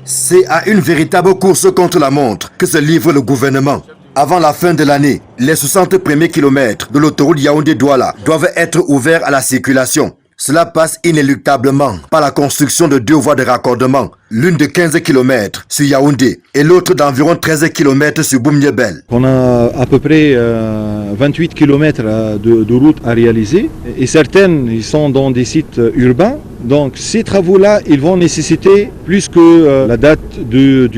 C'est à une véritable course contre la montre que se livre le gouvernement. Avant la fin de l'année, les 60 premiers kilomètres de l'autoroute Yaoundé-Douala doivent être ouverts à la circulation. Cela passe inéluctablement par la construction de 2 voies de raccordement, l'une de 15 km sur Yaoundé et l'autre d'environ 13 km sur Boumniebel. On a à peu près 28 km de route à réaliser et certaines ils sont dans des sites urbains. Donc ces travaux-là, ils vont nécessiter plus que la date du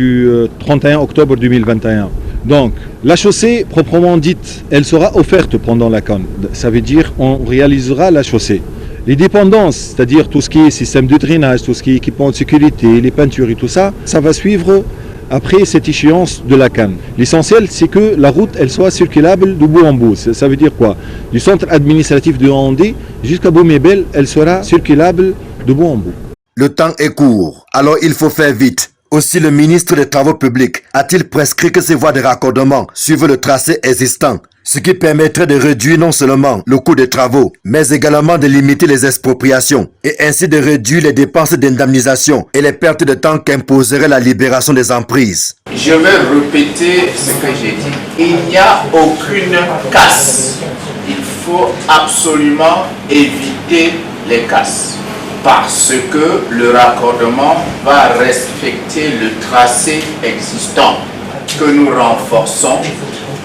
31 octobre 2021. Donc la chaussée proprement dite, elle sera offerte pendant la CAN. Ça veut dire on réalisera la chaussée. Les dépendances, c'est-à-dire tout ce qui est système de drainage, tout ce qui est équipement de sécurité, les peintures et tout ça, ça va suivre après cette échéance de la CAN. L'essentiel, c'est que la route, elle soit circulable de bout en bout. Ça veut dire quoi? Du centre administratif de Yaoundé jusqu'à Boumniebel, elle sera circulable de bout en bout. Le temps est court, alors il faut faire vite. Aussi, le ministre des Travaux publics a-t-il prescrit que ces voies de raccordement suivent le tracé existant, ce qui permettrait de réduire non seulement le coût des travaux, mais également de limiter les expropriations et ainsi de réduire les dépenses d'indemnisation et les pertes de temps qu'imposerait la libération des emprises. Je vais répéter ce que j'ai dit. Il n'y a aucune casse. Il faut absolument éviter les casses, parce que le raccordement va respecter le tracé existant que nous renforçons,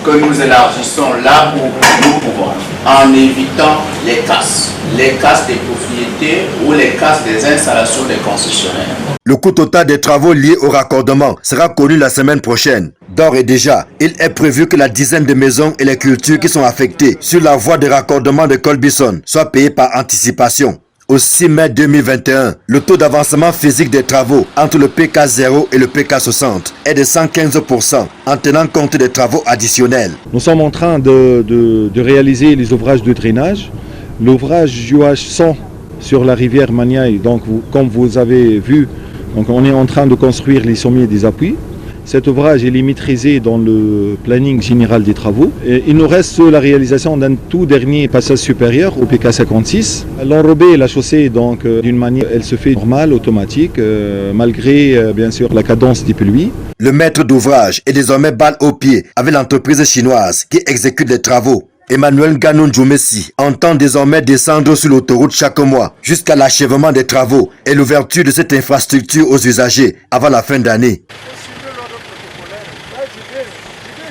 que nous élargissons là où nous pouvons, en évitant les casses des propriétés ou les casses des installations des concessionnaires. Le coût total des travaux liés au raccordement sera connu la semaine prochaine. D'ores et déjà, il est prévu que la dizaine de maisons et les cultures qui sont affectées sur la voie de raccordement de Colbison soient payées par anticipation. Au 6 mai 2021, le taux d'avancement physique des travaux entre le PK0 et le PK60 est de 115% en tenant compte des travaux additionnels. Nous sommes en train de réaliser les ouvrages de drainage. L'ouvrage UH100 sur la rivière Maniaï, donc comme vous avez vu, donc on est en train de construire les sommets des appuis. Cet ouvrage est maîtrisé dans le planning général des travaux. Et il nous reste la réalisation d'un tout dernier passage supérieur au PK56. L'enrobé et la chaussée, donc d'une manière, elle se fait normale, automatique, malgré bien sûr la cadence des pluies. Le maître d'ouvrage est désormais balle au pied avec l'entreprise chinoise qui exécute les travaux. Emmanuel Ganon Djoumessi entend désormais descendre sur l'autoroute chaque mois jusqu'à l'achèvement des travaux et l'ouverture de cette infrastructure aux usagers avant la fin d'année.